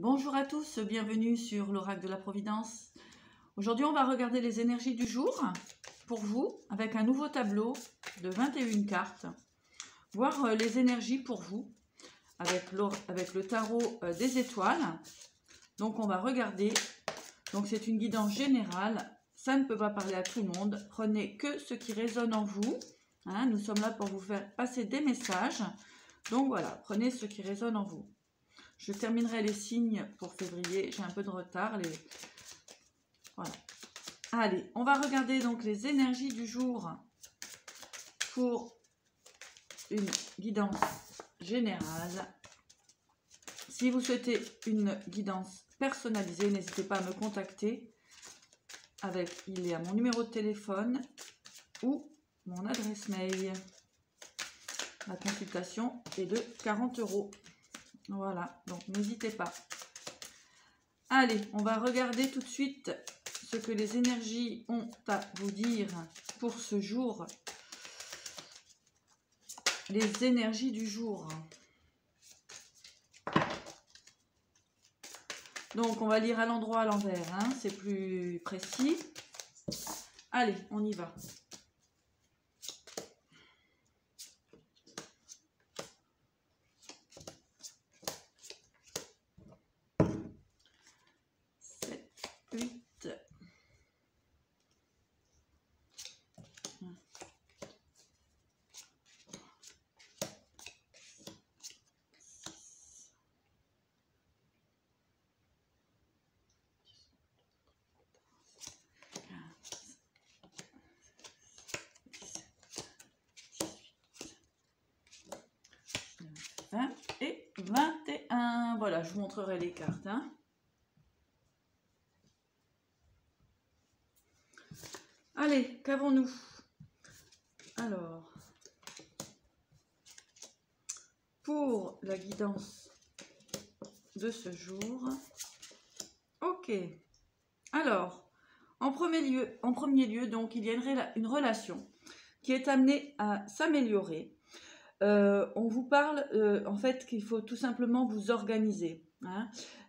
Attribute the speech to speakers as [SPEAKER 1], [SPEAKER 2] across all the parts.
[SPEAKER 1] Bonjour à tous, bienvenue sur l'Oracle de la Providence. Aujourd'hui, on va regarder les énergies du jour pour vous avec un nouveau tableau de 21 cartes. Voir les énergies pour vous avec le tarot des étoiles. Donc, on va regarder. Donc, c'est une guidance générale. Ça ne peut pas parler à tout le monde. Prenez que ce qui résonne en vous. Nous sommes là pour vous faire passer des messages. Donc, voilà, prenez ce qui résonne en vous. Je terminerai les signes pour février. J'ai un peu de retard. Voilà. Allez, on va regarder donc les énergies du jour pour une guidance générale. Si vous souhaitez une guidance personnalisée, n'hésitez pas à me contacter il y a mon numéro de téléphone ou mon adresse mail. La consultation est de 40 €. Voilà, donc n'hésitez pas. Allez, on va regarder tout de suite ce que les énergies ont à vous dire pour ce jour. Les énergies du jour. Donc, on va lire à l'endroit, à l'envers, c'est plus précis. Allez, on y va. Et 21. Voilà, je vous montrerai les cartes. Allez, qu'avons-nous? Alors, pour la guidance de ce jour, ok. Alors, en premier lieu, donc, il y a une relation qui est amenée à s'améliorer. On vous parle en fait qu'il faut tout simplement vous organiser.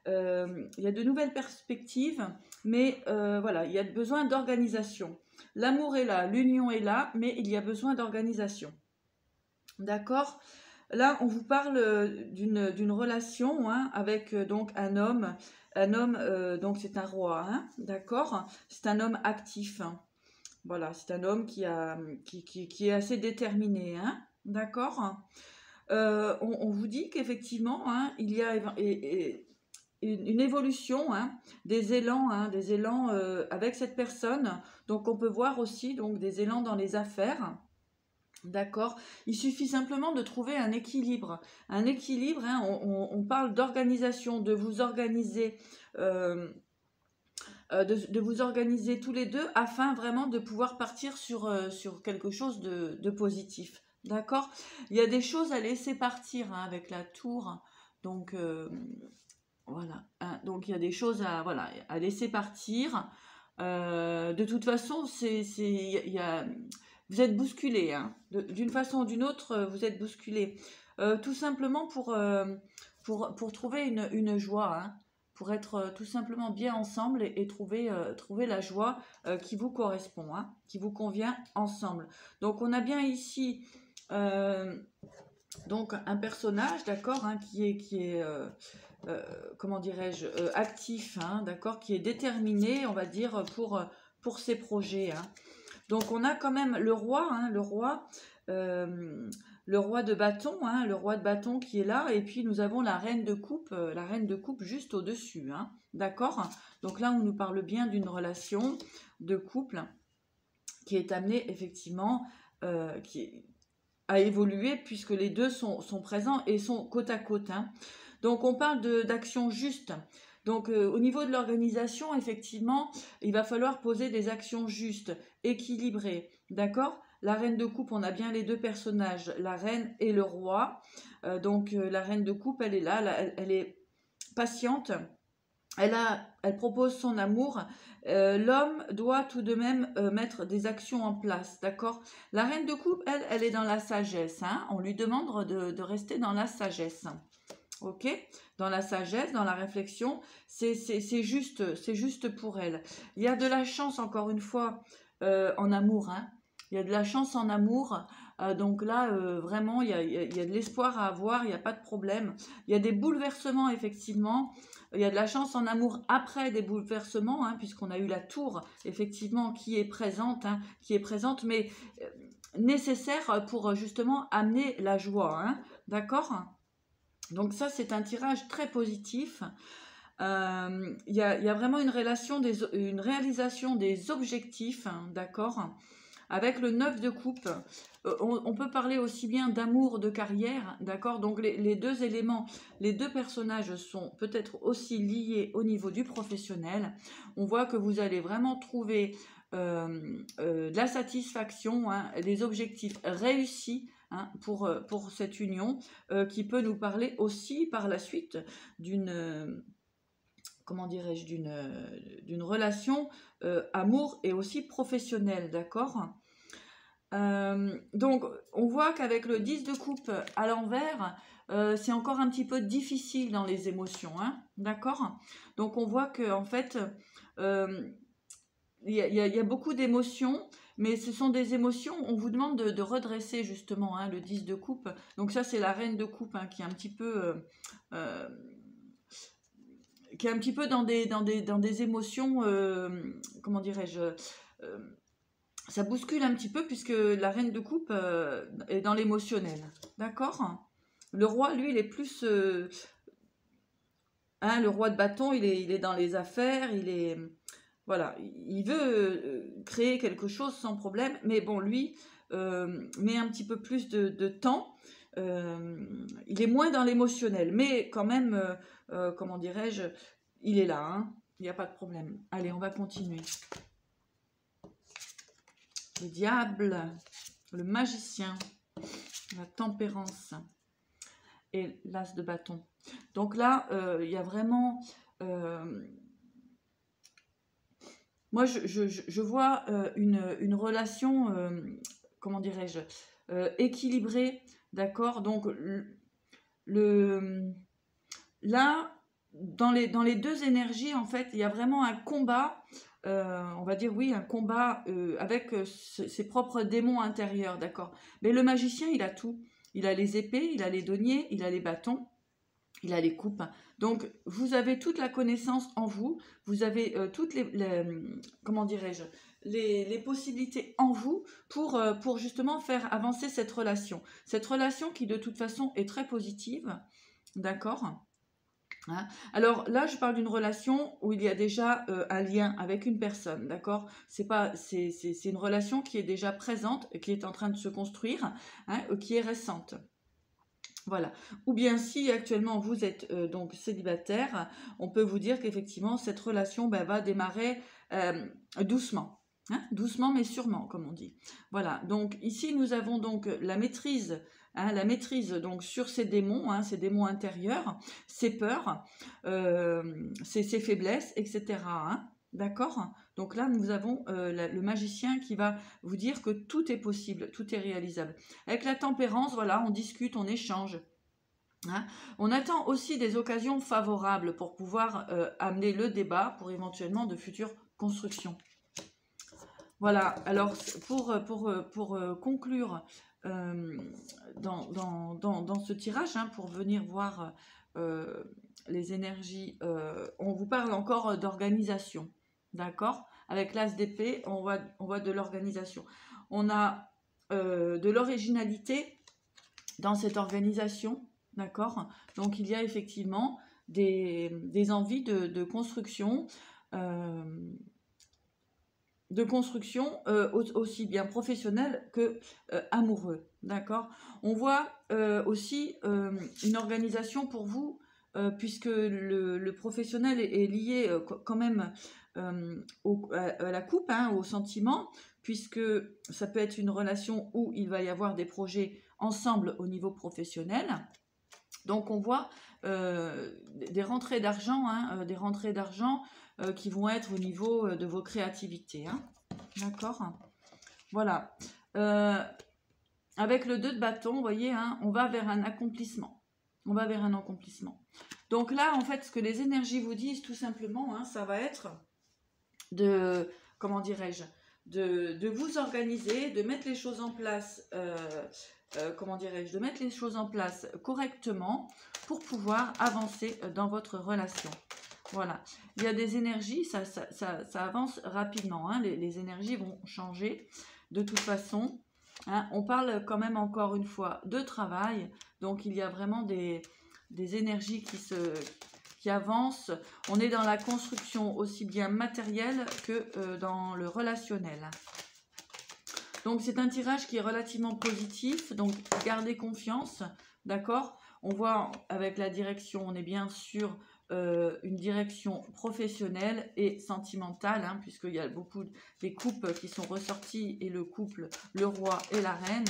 [SPEAKER 1] Il y a de nouvelles perspectives, mais voilà, il y a besoin d'organisation. L'amour est là, l'union est là, mais il y a besoin d'organisation. D'accord? Là, on vous parle d'une relation avec donc un homme. Un homme, donc c'est un roi, d'accord? C'est un homme actif. Voilà, c'est un homme qui est assez déterminé, d'accord? On vous dit qu'effectivement, il y a une évolution, des élans avec cette personne. Donc, on peut voir aussi donc, des élans dans les affaires. D'accord? Il suffit simplement de trouver un équilibre. Un équilibre, on parle d'organisation, de vous organiser... de vous organiser tous les deux afin vraiment de pouvoir partir sur quelque chose de positif. D'accord? Il y a des choses à laisser partir avec la tour. Donc, voilà. Donc, il y a des choses à laisser partir. De toute façon, vous êtes bousculé. D'une façon ou d'une autre, vous êtes bousculé. Tout simplement pour trouver une joie, pour être tout simplement bien ensemble et trouver la joie qui vous correspond, qui vous convient ensemble. Donc, on a bien ici donc un personnage, d'accord, qui est comment dirais-je, actif, d'accord, qui est déterminé, on va dire, pour ses projets. Donc, on a quand même le roi, le roi de bâton, le roi de bâton qui est là, et puis nous avons la reine de coupe juste au-dessus, d'accord? Donc là, on nous parle bien d'une relation de couple qui est amenée effectivement à évoluer puisque les deux sont présents et sont côte à côte. Donc on parle d'action juste. Donc au niveau de l'organisation, effectivement, il va falloir poser des actions justes, équilibrées, d'accord? La reine de coupe, on a bien les deux personnages, la reine et le roi. Donc la reine de coupe, elle est là, elle est patiente. Elle propose son amour. L'homme doit tout de même mettre des actions en place, d'accord? La reine de coupe, elle est dans la sagesse. On lui demande de rester dans la sagesse. ok? Dans la sagesse, dans la réflexion, c'est juste pour elle. Il y a de la chance, encore une fois, en amour, hein. Il y a de la chance en amour, donc là, vraiment, il y a de l'espoir à avoir, il n'y a pas de problème. Il y a des bouleversements, effectivement. Il y a de la chance en amour après des bouleversements, hein, puisqu'on a eu la tour, effectivement, qui est présente, hein, mais nécessaire pour justement amener la joie, hein, d'accord? Donc ça, c'est un tirage très positif. Il y a vraiment une réalisation des objectifs, hein, d'accord? Avec le 9 de coupe, on peut parler aussi bien d'amour, de carrière, d'accord? Donc les deux éléments, les deux personnages sont peut-être aussi liés au niveau du professionnel. On voit que vous allez vraiment trouver de la satisfaction, hein, des objectifs réussis, hein, pour cette union, qui peut nous parler aussi par la suite d'une... comment dirais-je, d'une relation amour et aussi professionnelle, d'accord? Donc, on voit qu'avec le 10 de coupe à l'envers, c'est encore un petit peu difficile dans les émotions, hein, d'accord? Donc, on voit que en fait, il y a beaucoup d'émotions, mais ce sont des émotions, on vous demande de redresser justement, hein, le 10 de coupe. Donc ça, c'est la reine de coupe, hein, qui est un petit peu... dans des émotions, comment dirais-je, ça bouscule un petit peu puisque la reine de coupe est dans l'émotionnel, d'accord? Le roi, lui, il est plus, hein, le roi de bâton, il est dans les affaires, voilà, il veut créer quelque chose sans problème, mais bon, lui, met un petit peu plus de temps, il est moins dans l'émotionnel, mais quand même, comment dirais-je, il est là, hein, il n'y a pas de problème. Allez, on va continuer. Le diable, le magicien, la tempérance et l'as de bâton. Donc là, il y a vraiment... moi, je vois une relation, comment dirais-je, équilibrée, d'accord? Donc, là, dans les deux énergies, en fait, il y a vraiment un combat, on va dire, oui, un combat avec ses propres démons intérieurs, d'accord? Mais le magicien, il a tout. Il a les épées, il a les deniers, il a les bâtons, il a les coupes. Donc, vous avez toute la connaissance en vous, vous avez toutes comment dirais-je, les possibilités en vous pour justement faire avancer cette relation. Cette relation qui, de toute façon, est très positive, d'accord? Hein. Alors là, je parle d'une relation où il y a déjà un lien avec une personne, d'accord? C'est une relation qui est déjà présente, qui est en train de se construire, hein, qui est récente. Voilà. Ou bien si actuellement vous êtes donc célibataire, on peut vous dire qu'effectivement cette relation va démarrer doucement. Hein, doucement mais sûrement, comme on dit. Voilà. Donc ici nous avons donc la maîtrise. Hein, la maîtrise donc sur ces démons, hein, ces démons intérieurs, ces peurs, ces faiblesses, etc. Hein, d'accord? Donc là, nous avons le magicien qui va vous dire que tout est possible, tout est réalisable. Avec la tempérance, voilà, on discute, on échange. Hein. On attend aussi des occasions favorables pour pouvoir amener le débat pour éventuellement de futures constructions. Voilà, alors pour conclure dans ce tirage, hein, pour venir voir les énergies, on vous parle encore d'organisation, d'accord? Avec l'as d'épée, on voit de l'organisation. On a de l'originalité dans cette organisation, d'accord? Donc il y a effectivement des envies de construction, aussi bien professionnel que amoureux, d'accord? On voit aussi une organisation pour vous, puisque le professionnel est lié quand même à la coupe, hein, au sentiment, puisque ça peut être une relation où il va y avoir des projets ensemble au niveau professionnel. Donc on voit des rentrées d'argent, hein, qui vont être au niveau de vos créativités. Hein. D'accord? Voilà. Avec le 2 de bâton, vous voyez, hein, on va vers un accomplissement. On va vers un accomplissement. Donc là, en fait, ce que les énergies vous disent, tout simplement, hein, ça va être de, comment dirais-je, de vous organiser, de mettre les choses en place, comment dirais-je, de mettre les choses en place correctement pour pouvoir avancer dans votre relation. Voilà, il y a des énergies, ça avance rapidement, hein. Les énergies vont changer de toute façon. Hein. On parle quand même encore une fois de travail, donc il y a vraiment des énergies qui avancent. On est dans la construction aussi bien matérielle que dans le relationnel. Donc c'est un tirage qui est relativement positif, donc gardez confiance, d'accord? On voit avec la direction, on est bien sur une direction professionnelle et sentimentale, hein, puisqu'il y a beaucoup des couples qui sont ressortis, et le couple, le roi et la reine.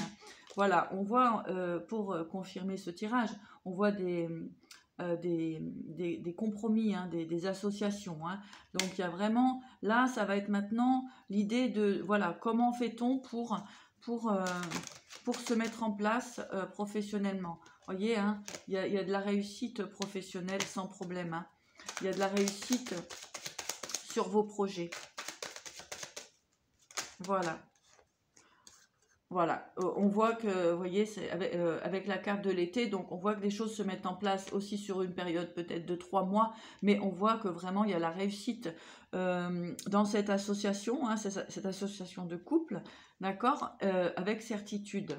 [SPEAKER 1] Voilà, on voit, pour confirmer ce tirage, on voit des compromis, hein, des associations. Hein. Donc il y a vraiment, là ça va être maintenant l'idée de, voilà, comment fait-on pour se mettre en place professionnellement. Vous voyez, hein, il y a de la réussite professionnelle sans problème. Hein. Il y a de la réussite sur vos projets. Voilà. Voilà, on voit que, vous voyez, c'est avec la carte de l'été, donc on voit que les choses se mettent en place aussi sur une période peut-être de 3 mois, mais on voit que vraiment il y a la réussite dans cette association, hein, cette association de couple, d'accord, avec certitude.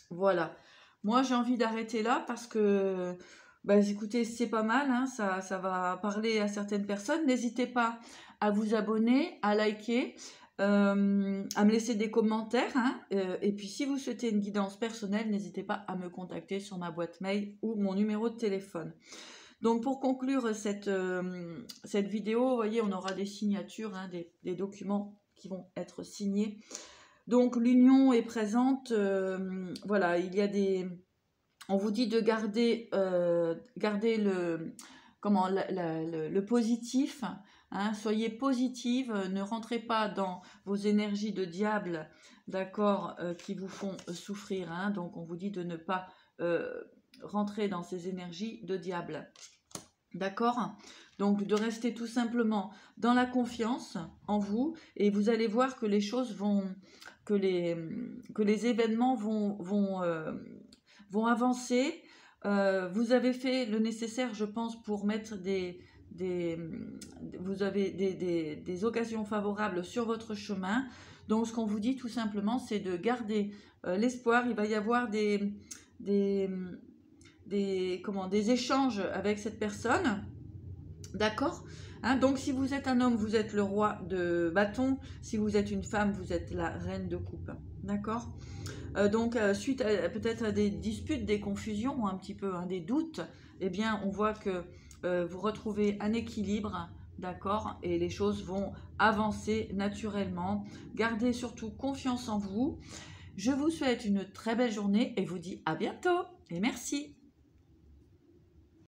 [SPEAKER 1] Voilà, moi j'ai envie d'arrêter là parce que, bah, écoutez, c'est pas mal, hein, ça va parler à certaines personnes. N'hésitez pas à vous abonner, à liker, à me laisser des commentaires, hein, et puis si vous souhaitez une guidance personnelle, n'hésitez pas à me contacter sur ma boîte mail ou mon numéro de téléphone. Donc pour conclure cette vidéo, vous voyez, on aura des signatures, hein, des documents qui vont être signés. Donc l'union est présente, voilà, il y a on vous dit de garder le positif. Hein, soyez positive, ne rentrez pas dans vos énergies de diable, d'accord, qui vous font souffrir. Hein, donc on vous dit de ne pas rentrer dans ces énergies de diable. D'accord? Donc de rester tout simplement dans la confiance en vous, et vous allez voir que les choses que les événements vont avancer. Vous avez fait le nécessaire, je pense, pour mettre vous avez des occasions favorables sur votre chemin. Donc ce qu'on vous dit tout simplement, c'est de garder l'espoir. Il va y avoir des échanges avec cette personne, d'accord, hein, donc si vous êtes un homme, vous êtes le roi de bâton. Si vous êtes une femme, vous êtes la reine de coupe, d'accord. Donc suite peut-être à des disputes, des confusions, un petit peu, hein, des doutes, eh bien on voit que vous retrouvez un équilibre, d'accord, et les choses vont avancer naturellement. Gardez surtout confiance en vous. Je vous souhaite une très belle journée et vous dis à bientôt et merci.